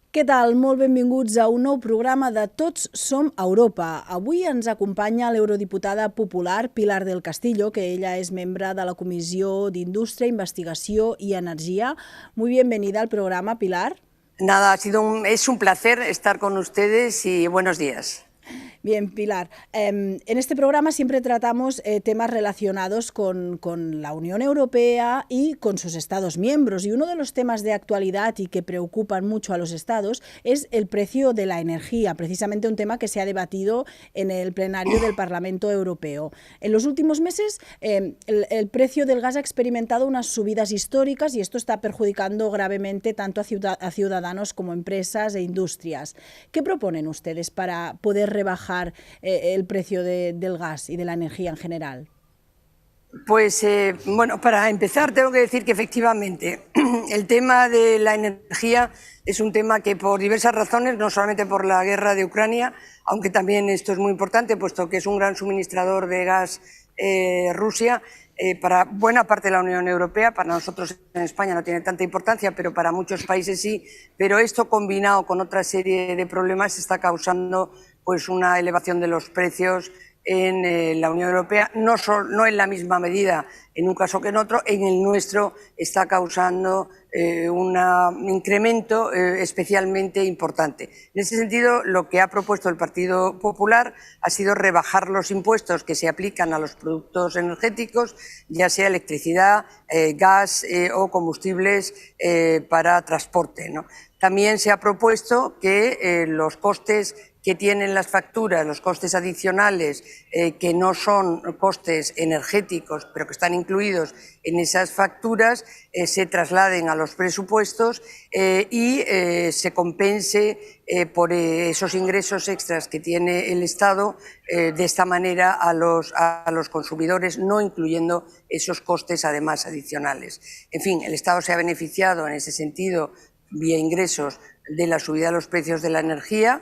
Què tal? Molt benvinguts a un nou programa de Tots som Europa. Avui ens acompanya l'eurodiputada popular Pilar del Castillo, que ella és membre de la Comissió d'Indústria, Investigació i Energia. Muy bienvenida al programa, Pilar. Nada, es un placer estar con ustedes y buenos días. Bien, Pilar. En este programa siempre tratamos temas relacionados con la Unión Europea y con sus Estados miembros. Y uno de los temas de actualidad y que preocupan mucho a los Estados es el precio de la energía, precisamente un tema que se ha debatido en el plenario del Parlamento Europeo. En los últimos meses, el precio del gas ha experimentado unas subidas históricas y esto está perjudicando gravemente tanto a ciudadanos como empresas e industrias. ¿Qué proponen ustedes para poder rebajar el precio del gas y de la energía en general? Pues bueno, para empezar tengo que decir que efectivamente el tema de la energía es un tema que por diversas razones, no solamente por la guerra de Ucrania, aunque también esto es muy importante puesto que es un gran suministrador de gas Rusia, para buena parte de la Unión Europea, para nosotros en España no tiene tanta importancia, pero para muchos países sí, pero esto combinado con otra serie de problemas está causando pues una elevación de los precios en la Unión Europea, no en la misma medida en un caso que en otro. En el nuestro está causando un incremento especialmente importante. En ese sentido, lo que ha propuesto el Partido Popular ha sido rebajar los impuestos que se aplican a los productos energéticos, ya sea electricidad, gas o combustibles para transporte, ¿no? También se ha propuesto que los costes que tienen las facturas, los costes adicionales que no son costes energéticos, pero que están incluidos en esas facturas, se trasladen a los presupuestos y se compense por esos ingresos extras que tiene el Estado, de esta manera a los consumidores, no incluyendo esos costes además adicionales. En fin, el Estado se ha beneficiado en ese sentido vía ingresos de la subida de los precios de la energía,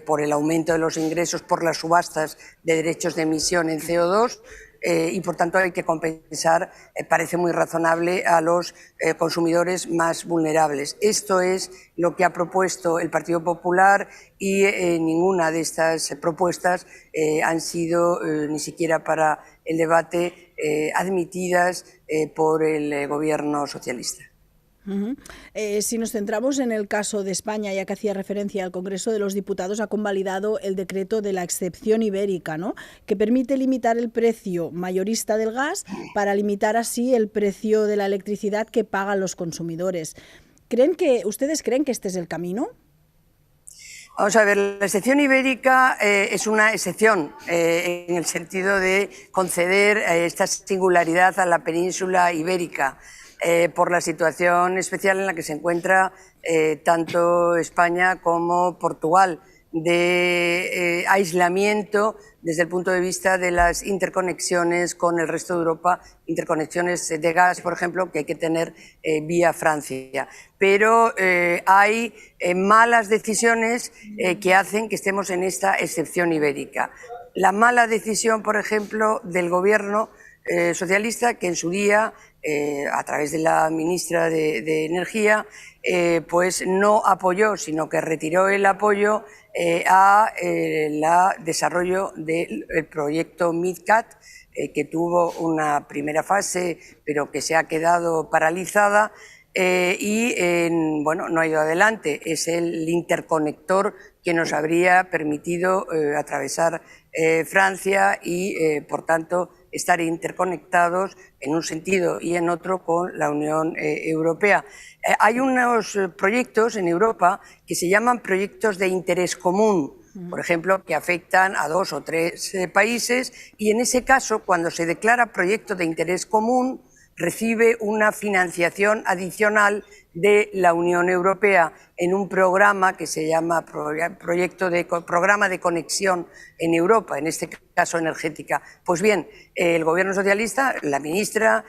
por el aumento de los ingresos por las subastas de derechos de emisión en CO2 y por tanto hay que compensar, parece muy razonable, a los consumidores más vulnerables. Esto es lo que ha propuesto el Partido Popular y ninguna de estas propuestas han sido ni siquiera para el debate admitidas por el gobierno socialista. Si nos centramos en el caso de España, ya que hacía referencia al Congreso de los Diputados, ha convalidado el decreto de la excepción ibérica, ¿no?, que permite limitar el precio mayorista del gas para limitar así el precio de la electricidad que pagan los consumidores. ¿Ustedes creen que este es el camino? Vamos a ver, la excepción ibérica es una excepción en el sentido de conceder esta singularidad a la península ibérica. Por la situación especial en la que se encuentra tanto España como Portugal, de aislamiento desde el punto de vista de las interconexiones con el resto de Europa, interconexiones de gas, por ejemplo, que hay que tener vía Francia. Pero hay malas decisiones que hacen que estemos en esta excepción ibérica. La mala decisión, por ejemplo, del gobierno socialista, que en su día, a través de la ministra de Energía, pues no apoyó, sino que retiró el apoyo a desarrollo del proyecto MidCat, que tuvo una primera fase, pero que se ha quedado paralizada y bueno, no ha ido adelante. Es el interconector que nos habría permitido atravesar Francia y, por tanto, estar interconectados en un sentido y en otro con la Unión Europea. Hay unos proyectos en Europa que se llaman proyectos de interés común, por ejemplo, que afectan a 2 o 3 países, y en ese caso, cuando se declara proyecto de interés común, recibe una financiación adicional de la Unión Europea en un programa que se llama Programa de Conexión en Europa, en este caso energética. Pues bien, el gobierno socialista, la ministra,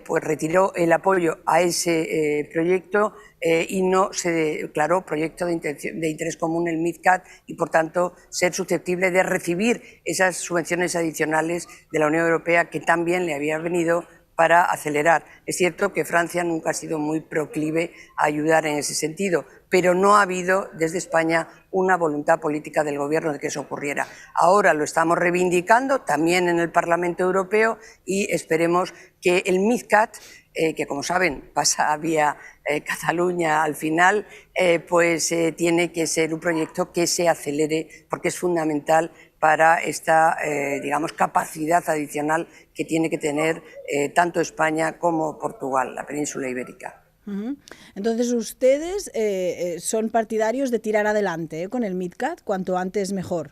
pues retiró el apoyo a ese proyecto y no se declaró proyecto de interés común el MidCat y, por tanto, ser susceptible de recibir esas subvenciones adicionales de la Unión Europea que también le habían venido para acelerar. Es cierto que Francia nunca ha sido muy proclive a ayudar en ese sentido, pero no ha habido desde España una voluntad política del Gobierno de que eso ocurriera. Ahora lo estamos reivindicando también en el Parlamento Europeo y esperemos que el MidCat, que como saben pasa vía Cataluña al final, tiene que ser un proyecto que se acelere porque es fundamental para esta digamos, capacidad adicional que tiene que tener tanto España como Portugal, la península ibérica. Entonces ustedes son partidarios de tirar adelante con el MidCat, cuanto antes mejor.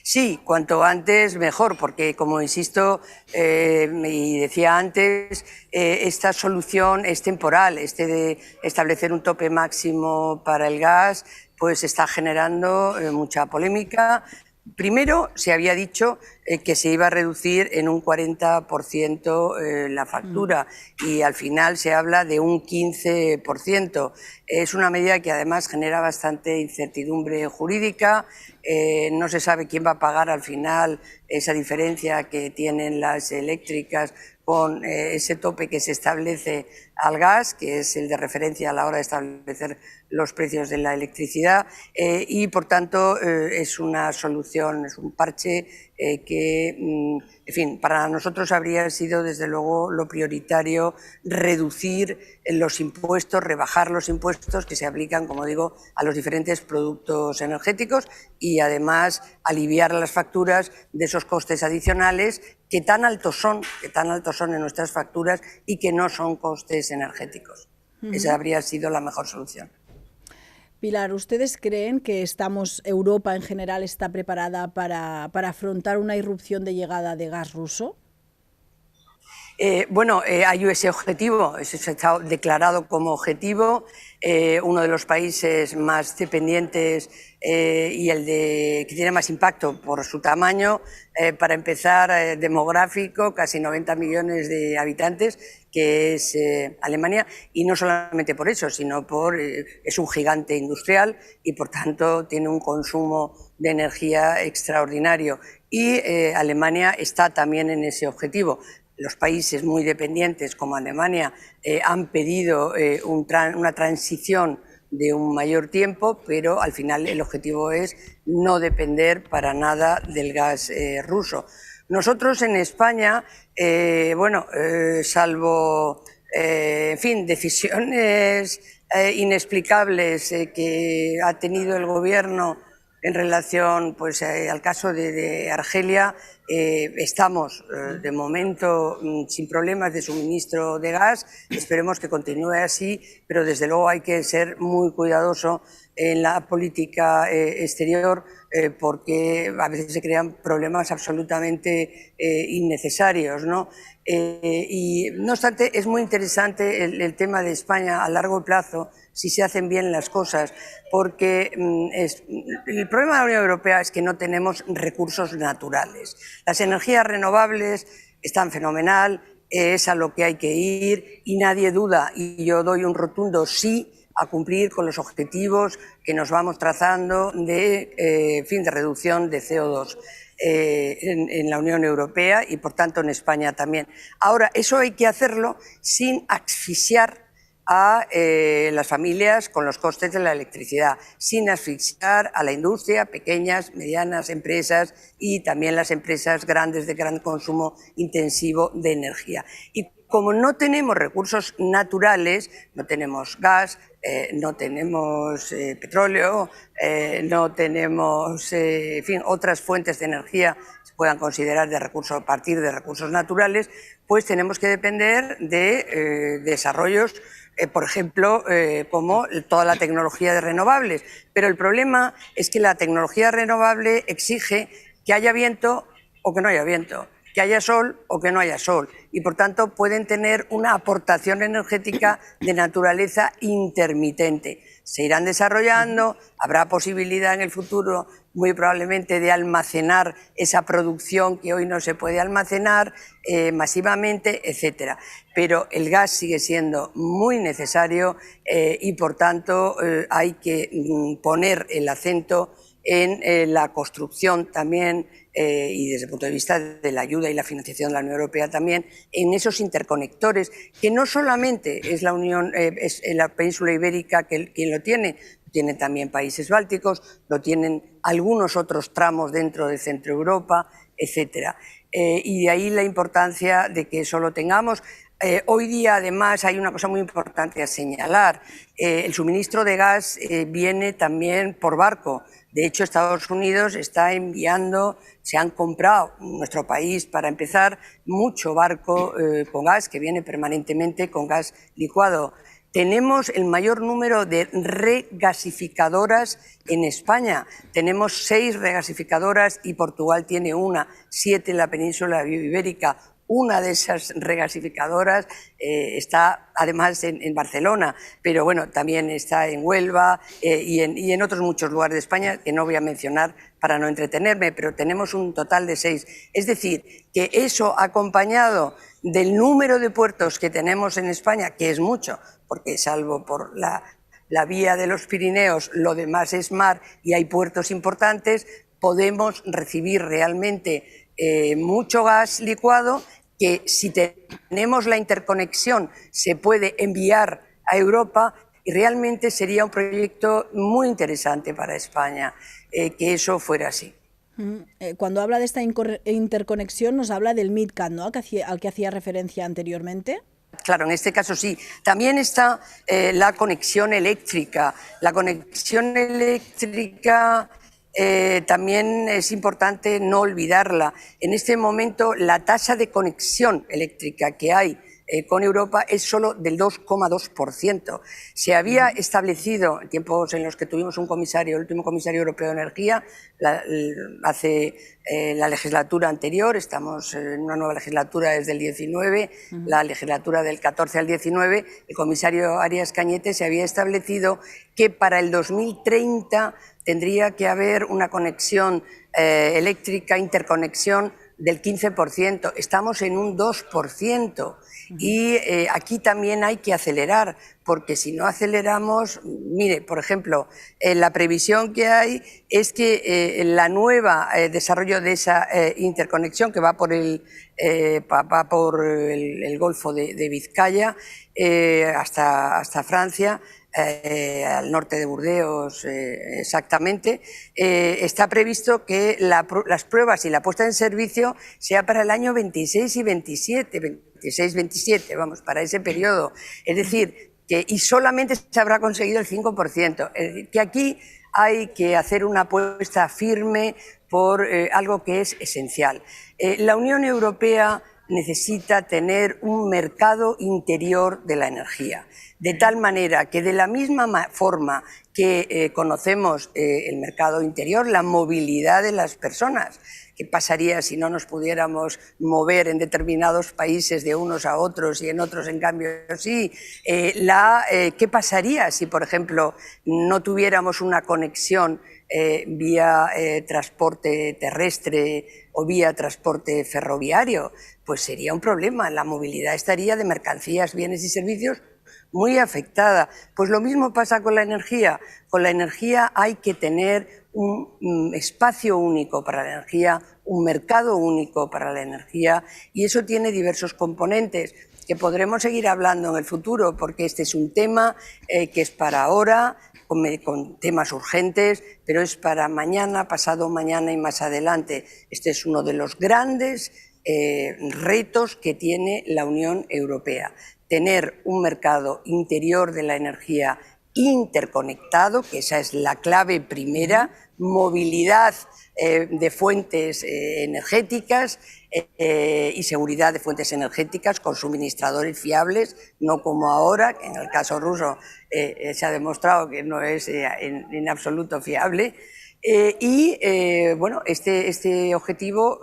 Sí, cuanto antes mejor, porque como insisto y decía antes, esta solución es temporal, de establecer un tope máximo para el gas, pues está generando mucha polémica. Primero se había dicho que se iba a reducir en un 40% la factura y al final se habla de un 15%. Es una medida que además genera bastante incertidumbre jurídica, no se sabe quién va a pagar al final esa diferencia que tienen las eléctricas con ese tope que se establece al gas, que es el de referencia a la hora de establecer los precios de la electricidad y, por tanto, es una solución, es un parche que, en fin, para nosotros habría sido, desde luego, lo prioritario reducir los impuestos, rebajar los impuestos que se aplican, como digo, a los diferentes productos energéticos y, además, aliviar las facturas de esos costes adicionales que tan altos son en nuestras facturas y que no son costes energéticos. Esa habría sido la mejor solución. Pilar, ¿ustedes creen que Europa en general está preparada para afrontar una irrupción de llegada de gas ruso? Hay ese objetivo, eso está declarado como objetivo. Uno de los países más dependientes y que tiene más impacto por su tamaño, para empezar, demográfico, casi 90 millones de habitantes, que es Alemania, y no solamente por eso, sino es un gigante industrial y, por tanto, tiene un consumo de energía extraordinario. Y Alemania está también en ese objetivo. Los países muy dependientes como Alemania han pedido una transición de un mayor tiempo, pero al final el objetivo es no depender para nada del gas ruso. Nosotros en España, salvo en fin, decisiones inexplicables que ha tenido el Gobierno en relación al caso de Argelia, estamos de momento sin problemas de suministro de gas, esperemos que continúe así, pero desde luego hay que ser muy cuidadoso en la política exterior porque a veces se crean problemas absolutamente innecesarios, ¿no? Y no obstante, es muy interesante el tema de España a largo plazo, si se hacen bien las cosas, porque el problema de la Unión Europea es que no tenemos recursos naturales. Las energías renovables están fenomenal, es a lo que hay que ir y nadie duda, y yo doy un rotundo sí a cumplir con los objetivos que nos vamos trazando de reducción de CO2 en la Unión Europea y, por tanto, en España también. Ahora, eso hay que hacerlo sin asfixiar a las familias con los costes de la electricidad, sin asfixiar a la industria, pequeñas, medianas empresas y también las empresas grandes de gran consumo intensivo de energía. Y como no tenemos recursos naturales, no tenemos gas, no tenemos petróleo, no tenemos otras fuentes de energía que se puedan considerar a partir de recursos naturales, pues tenemos que depender de desarrollos por ejemplo, como toda la tecnología de renovables. Pero el problema es que la tecnología renovable exige que haya viento o que no haya viento, que haya sol o que no haya sol, y por tanto pueden tener una aportación energética de naturaleza intermitente. Se irán desarrollando, habrá posibilidad en el futuro muy probablemente de almacenar esa producción que hoy no se puede almacenar masivamente, etcétera. Pero el gas sigue siendo muy necesario y por tanto hay que poner el acento en la construcción también y desde el punto de vista de la ayuda y la financiación de la Unión Europea también, en esos interconectores, que no solamente es es la península ibérica quien lo tienen también países bálticos, lo tienen algunos otros tramos dentro de Centro Europa, etcétera. Y de ahí la importancia de que eso lo tengamos. Hoy día, además, hay una cosa muy importante a señalar. El suministro de gas viene también por barco. De hecho, Estados Unidos está enviando, se han comprado nuestro país, para empezar, mucho barco con gas, que viene permanentemente con gas licuado. Tenemos el mayor número de regasificadoras en España. Tenemos 6 regasificadoras y Portugal tiene una, 7 en la península ibérica. Una de esas regasificadoras está además en Barcelona, pero bueno, también está en Huelva y en otros muchos lugares de España que no voy a mencionar para no entretenerme, pero tenemos un total de 6. Es decir, que eso acompañado del número de puertos que tenemos en España, que es mucho, porque salvo por la vía de los Pirineos, lo demás es mar y hay puertos importantes, podemos recibir realmente mucho gas licuado que, si tenemos la interconexión, se puede enviar a Europa, y realmente sería un proyecto muy interesante para España que eso fuera así. Cuando habla de esta interconexión nos habla del MidCat, ¿no?, al que hacía referencia anteriormente. Claro, en este caso sí. También está la conexión eléctrica. La conexión eléctrica también es importante no olvidarla. En este momento la tasa de conexión eléctrica que hay con Europa es solo del 2,2%. Se había establecido en tiempos en los que tuvimos un comisario, el último comisario europeo de energía, hace la legislatura anterior, estamos en una nueva legislatura desde el 19, la legislatura del 14 al 19, el comisario Arias Cañete se había establecido que para el 2030 tendría que haber una conexión eléctrica, interconexión del 15%, estamos en un 2%. Y aquí también hay que acelerar, porque si no aceleramos, mire, por ejemplo, la previsión que hay es que la nueva desarrollo de esa interconexión, que va por el Golfo de Vizcaya hasta Francia, al norte de Burdeos exactamente, está previsto que las pruebas y la puesta en servicio sea para el año 26 y 27, 26-27, vamos, para ese periodo. Es decir, y solamente se habrá conseguido el 5%. Es decir, que aquí hay que hacer una apuesta firme por algo que es esencial. La Unión Europea necesita tener un mercado interior de la energía, de tal manera que, de la misma forma que conocemos el mercado interior, la movilidad de las personas, ¿qué pasaría si no nos pudiéramos mover en determinados países de unos a otros y en otros, en cambio, sí? ¿Qué pasaría si, por ejemplo, no tuviéramos una conexión vía transporte terrestre o vía transporte ferroviario? Pues sería un problema. La movilidad estaría de mercancías, bienes y servicios muy afectada. Pues lo mismo pasa con la energía. Con la energía hay que tener un espacio único para la energía, un mercado único para la energía, y eso tiene diversos componentes que podremos seguir hablando en el futuro, porque este es un tema que es para ahora, con temas urgentes, pero es para mañana, pasado mañana y más adelante. Este es uno de los grandes retos que tiene la Unión Europea: tener un mercado interior de la energía interconectado, que esa es la clave primera, movilidad de fuentes energéticas y seguridad de fuentes energéticas con suministradores fiables, no como ahora, que en el caso ruso se ha demostrado que no es en absoluto fiable. Bueno, este objetivo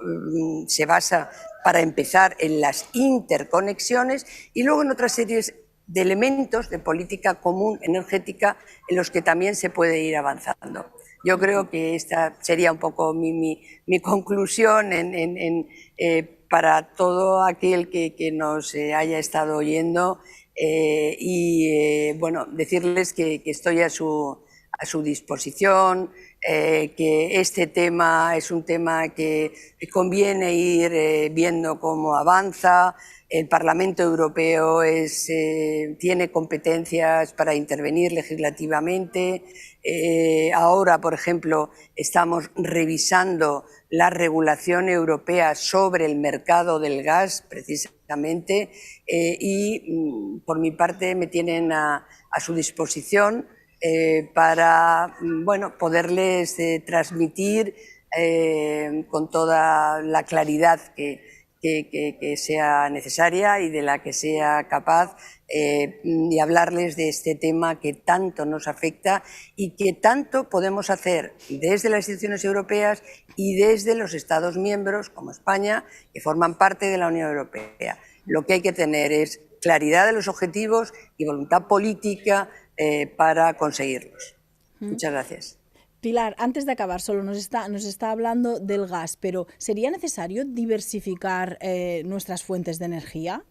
se basa, para empezar, en las interconexiones y luego en otras series de elementos de política común energética en los que también se puede ir avanzando. Yo creo que esta sería un poco mi conclusión para todo aquel que nos haya estado oyendo, bueno, decirles que estoy a su a su disposición, que este tema es un tema que conviene ir viendo cómo avanza. El Parlamento Europeo tiene competencias para intervenir legislativamente. Ahora, por ejemplo, estamos revisando la regulación europea sobre el mercado del gas, precisamente, y por mi parte me tienen a su disposición para poderles transmitir con toda la claridad que sea necesaria y de la que sea capaz y hablarles de este tema que tanto nos afecta y que tanto podemos hacer desde las instituciones europeas y desde los Estados miembros, como España, que forman parte de la Unión Europea. Lo que hay que tener es claridad de los objetivos y voluntad política para conseguirlos. Muchas gracias. Pilar, antes de acabar, solo nos está hablando del gas, pero ¿sería necesario diversificar nuestras fuentes de energía?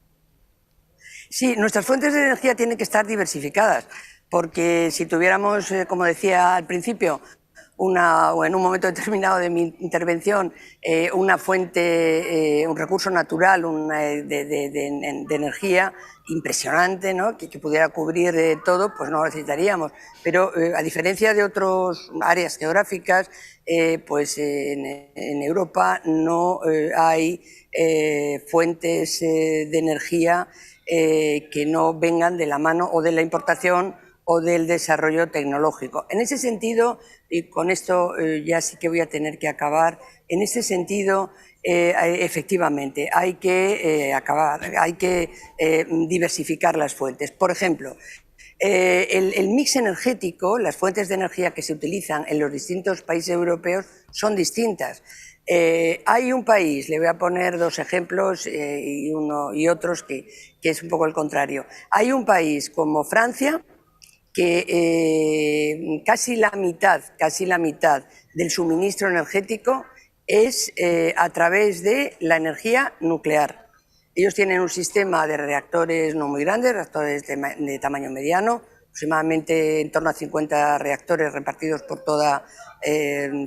Sí, nuestras fuentes de energía tienen que estar diversificadas, porque si tuviéramos, como decía al principio, o en un momento determinado de mi intervención, una fuente, un recurso natural de energía impresionante, ¿no? que pudiera cubrir todo, pues no lo necesitaríamos. Pero a diferencia de otras áreas geográficas, pues en Europa no hay fuentes de energía que no vengan de la mano o de la importación o del desarrollo tecnológico. En ese sentido, y con esto ya sí que voy a tener que acabar, en ese sentido, efectivamente, hay que diversificar las fuentes. Por ejemplo, el mix energético, las fuentes de energía que se utilizan en los distintos países europeos son distintas. Hay un país, le voy a poner dos ejemplos y otros que es un poco el contrario. Hay un país como Francia que casi la mitad del suministro energético es a través de la energía nuclear. Ellos tienen un sistema de reactores no muy grandes, reactores de tamaño mediano, aproximadamente en torno a 50 reactores repartidos por toda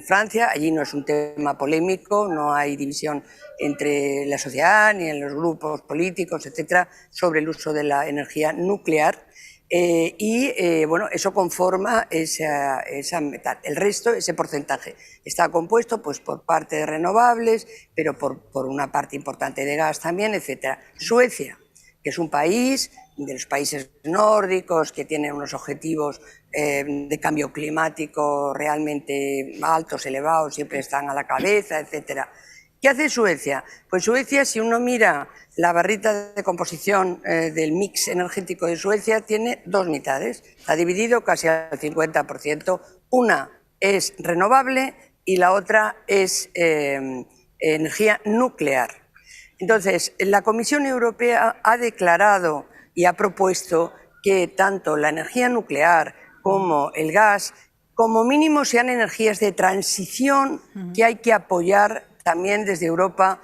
Francia. Allí no es un tema polémico, no hay división entre la sociedad ni en los grupos políticos, etcétera, sobre el uso de la energía nuclear. Eso conforma esa mitad. El resto, ese porcentaje, está compuesto pues, por parte de renovables, pero por una parte importante de gas también, etcétera. Suecia, que es un país de los países nórdicos que tienen unos objetivos de cambio climático realmente altos, elevados, siempre están a la cabeza, etcétera. ¿Qué hace Suecia? Pues Suecia, si uno mira la barrita de composición del mix energético de Suecia, tiene dos mitades. Está dividido casi al 50%. Una es renovable y la otra es energía nuclear. Entonces, la Comisión Europea ha declarado y ha propuesto que tanto la energía nuclear como el gas, como mínimo, sean energías de transición que hay que apoyar también desde Europa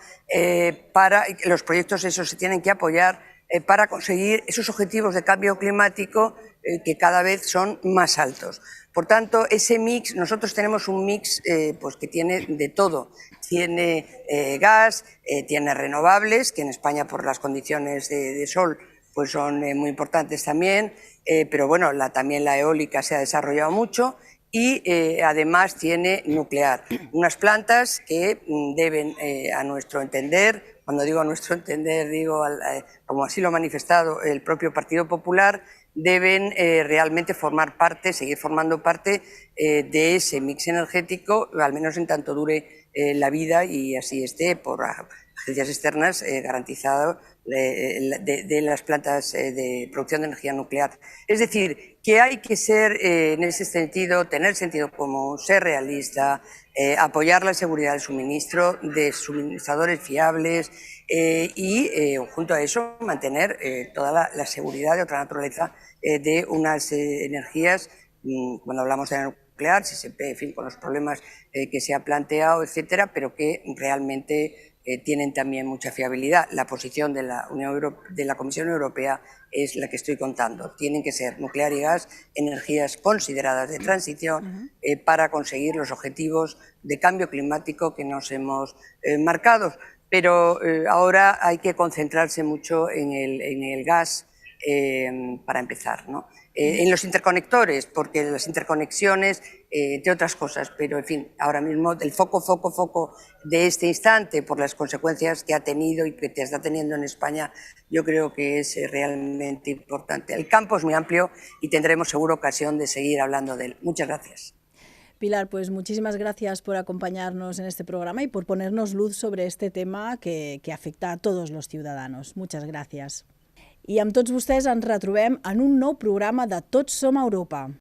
para los proyectos esos se tienen que apoyar para conseguir esos objetivos de cambio climático que cada vez son más altos. Por tanto, ese mix, nosotros tenemos un mix pues que tiene de todo. Tiene gas, tiene renovables, que en España por las condiciones de sol pues son muy importantes también, pero bueno, también la eólica se ha desarrollado mucho. Y además tiene nuclear, unas plantas que deben, a nuestro entender, cuando digo a nuestro entender, digo como así lo ha manifestado el propio Partido Popular, deben realmente formar parte, seguir formando parte de ese mix energético, al menos en tanto dure la vida y así esté por agencias externas garantizado de las plantas de producción de energía nuclear. Es decir, que hay que ser, en ese sentido, tener sentido común, ser realista, apoyar la seguridad del suministro, de suministradores fiables y, junto a eso, mantener toda la seguridad de otra naturaleza de unas energías, cuando hablamos de la nuclear, en fin, con los problemas que se ha planteado, etcétera, pero que realmente tienen también mucha fiabilidad. La posición de la Comisión Europea es la que estoy contando. Tienen que ser nuclear y gas, energías consideradas de transición para conseguir los objetivos de cambio climático que nos hemos marcado. Pero ahora hay que concentrarse mucho en el gas para empezar, ¿no? En los interconectores, porque las interconexiones, entre otras cosas, pero en fin, ahora mismo el foco de este instante, por las consecuencias que ha tenido y que te está teniendo en España, yo creo que es realmente importante. El campo es muy amplio y tendremos seguro ocasión de seguir hablando de él. Muchas gracias. Pilar, pues muchísimas gracias por acompañarnos en este programa y por ponernos luz sobre este tema que afecta a todos los ciudadanos. Muchas gracias. I amb tots vostès ens retrobem en un nou programa de Tots som Europa.